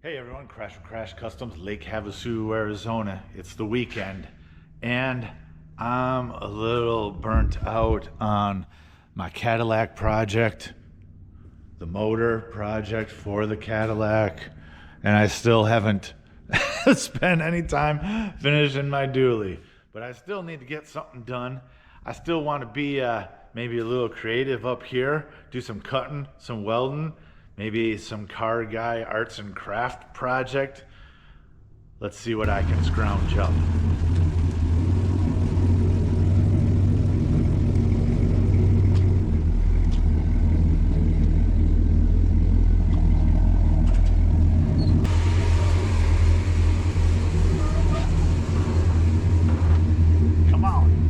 Hey everyone, Crash Customs, Lake Havasu, Arizona. It's the weekend and I'm a little burnt out on my Cadillac project, the motor project for the Cadillac, and I still haven't spent any time finishing my dually. But I still need to get something done. I still want to be maybe a little creative up here, do some cutting, some welding, maybe some car guy arts and craft project. Let's see what I can scrounge up. Come on.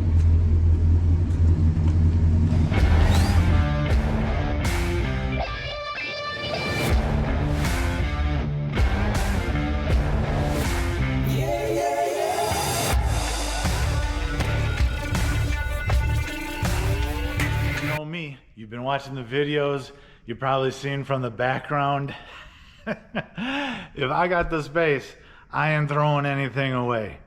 Me, you've been watching the videos, you've probably seen from the background. If I got the space, I ain't throwing anything away.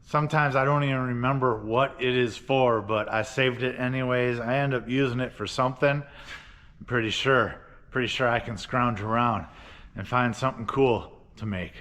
Sometimes I don't even remember what it is for, but I saved it anyways. I end up using it for something. I'm pretty sure I can scrounge around and find something cool to make.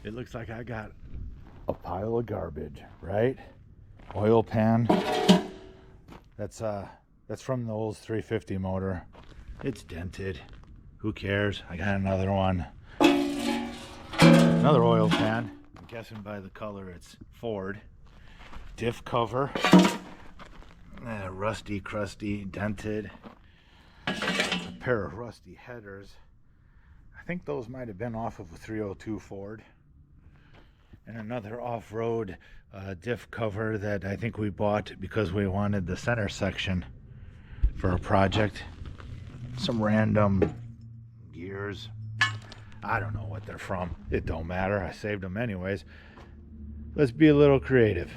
It looks like I got a pile of garbage, right? Oil pan. That's from the old 350 motor. It's dented. Who cares? I got another one. Another oil pan. I'm guessing by the color it's Ford. Diff cover. Rusty, crusty, dented. A pair of rusty headers. I think those might have been off of a 302 Ford. And another off-road diff cover that I think we bought because we wanted the center section for a project. Some random gears. I don't know what they're from. It don't matter. I saved them anyways. Let's be a little creative.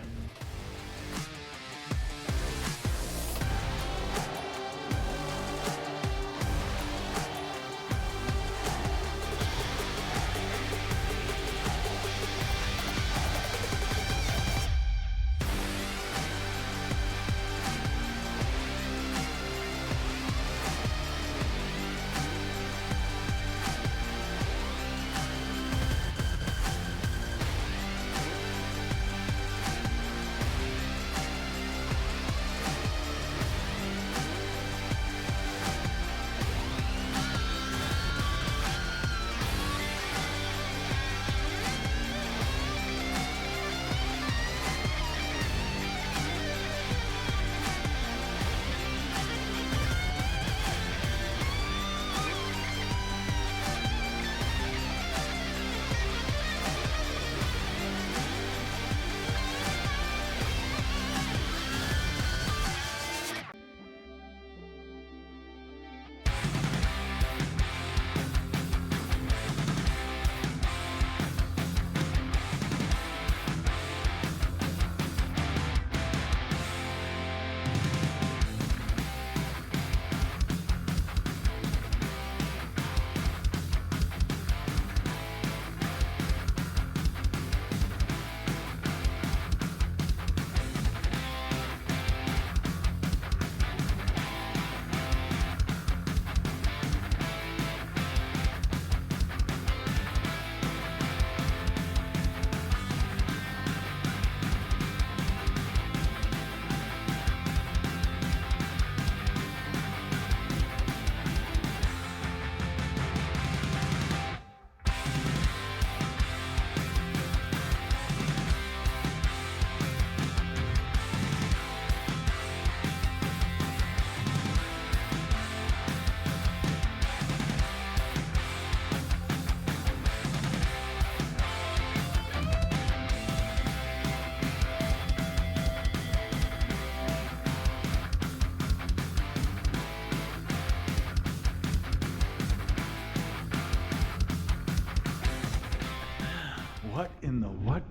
what in the what?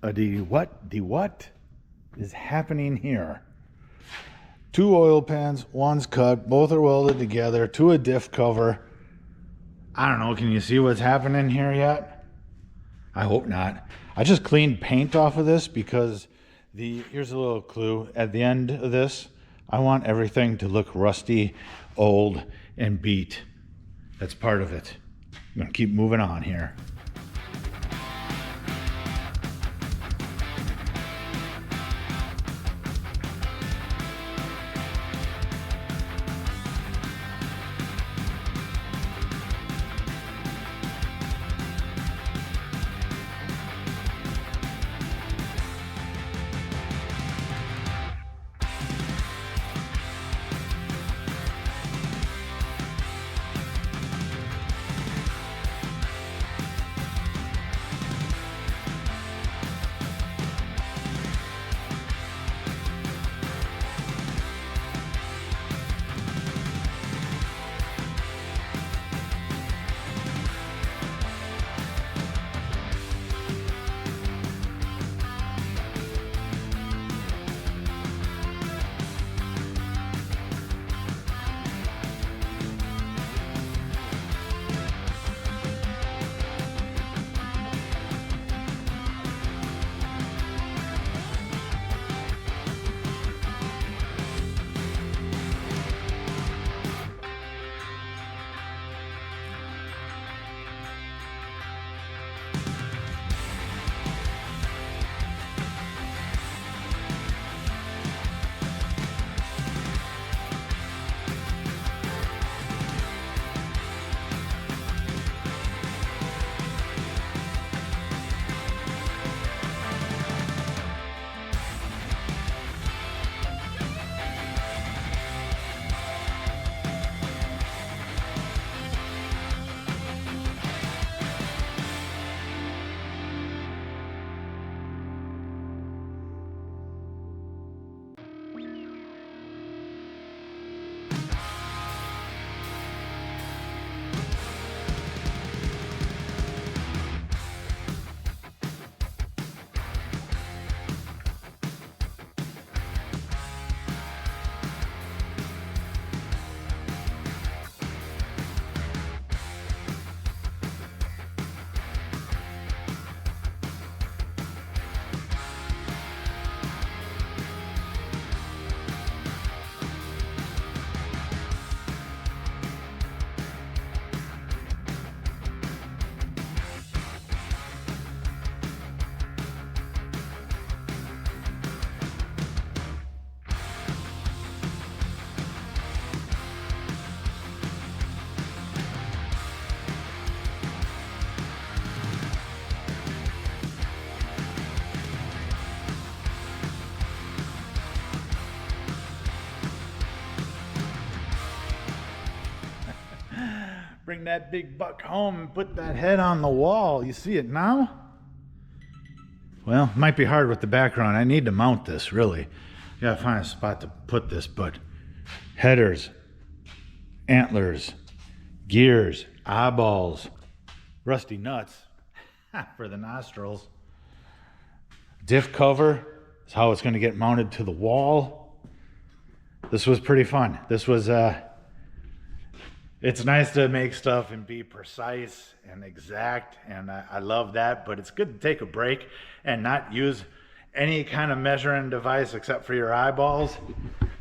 The what is happening here? 2 oil pans, one's cut, both are welded together to a diff cover. I don't know, can you see what's happening here yet? I hope not. I just cleaned paint off of this because here's a little clue. At the end of this, I want everything to look rusty, old, and beat. That's part of it. I'm gonna keep moving on here. Bring that big buck home and put that head on the wall. You see it now? Well, it might be hard with the background. I need to mount this, really. Gotta find a spot to put this, but headers, antlers, gears, eyeballs, rusty nuts for the nostrils. Diff cover is how it's gonna get mounted to the wall. This was pretty fun. This was, it's nice to make stuff and be precise and exact, and I love that, but it's good to take a break and not use any kind of measuring device except for your eyeballs.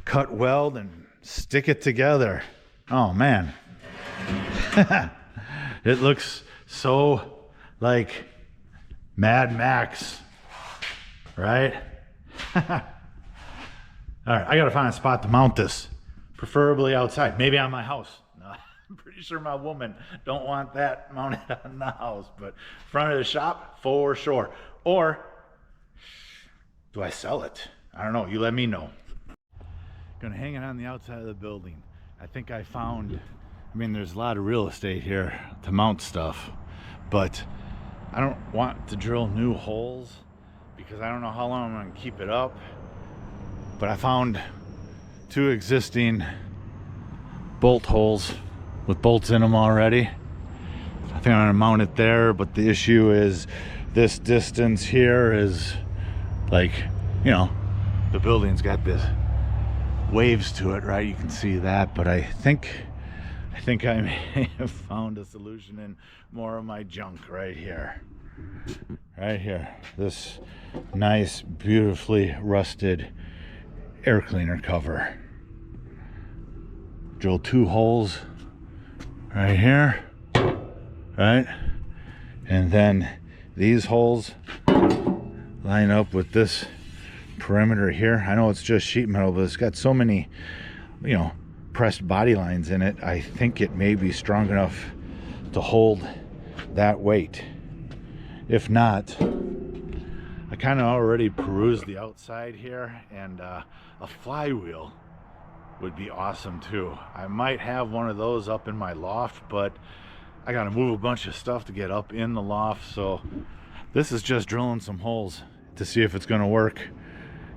Cut weld and stick it together. Oh man. It looks so like Mad Max, right? All right, I gotta find a spot to mount this, preferably outside, maybe on my house. I'm pretty sure my woman don't want that mounted on the house, but front of the shop for sure. Or do I sell it? I don't know. You let me know. Gonna hang it on the outside of the building. I think I found, I mean, there's a lot of real estate here to mount stuff, but I don't want to drill new holes because I don't know how long I'm gonna keep it up. But I found 2 existing bolt holes with bolts in them already. I think I'm gonna mount it there, but the issue is this distance here is like, you know, the building's got this waves to it, right? You can see that, but I think I may have found a solution in more of my junk right here. Right here. This nice, beautifully rusted air cleaner cover. Drill 2 holes right here, right? And then these holes line up with this perimeter here. I know it's just sheet metal, but it's got so many, you know, pressed body lines in it. I think it may be strong enough to hold that weight. If not, I kind of already perused the outside here, and a flywheel would be awesome too. I might have one of those up in my loft, but I gotta move a bunch of stuff to get up in the loft, so this is just drilling some holes to see if it's gonna work.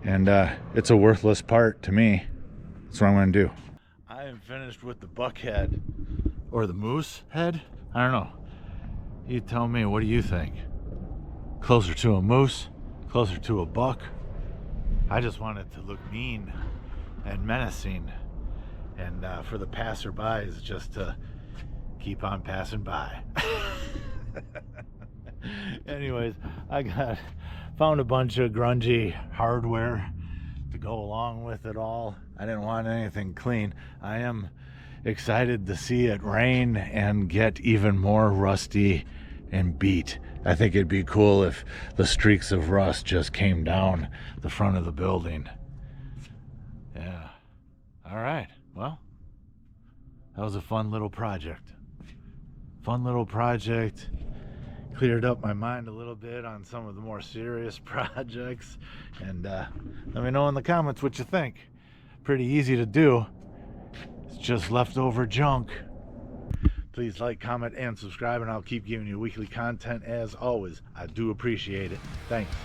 And it's a worthless part to me. That's what I'm gonna do. I am finished with the buck head, or the moose head. I don't know. You tell me, what do you think? Closer to a moose? Closer to a buck? I just want it to look mean and menacing, and for the passerbys just to keep on passing by. Anyways, I found a bunch of grungy hardware to go along with it all. I didn't want anything clean. I am excited to see it rain and get even more rusty and beat. I think it'd be cool if the streaks of rust just came down the front of the building. Yeah. All right. Well, that was a fun little project. Cleared up my mind a little bit on some of the more serious projects. And let me know in the comments what you think. Pretty easy to do. It's just leftover junk. Please like, comment, and subscribe, and I'll keep giving you weekly content as always. I do appreciate it. Thanks.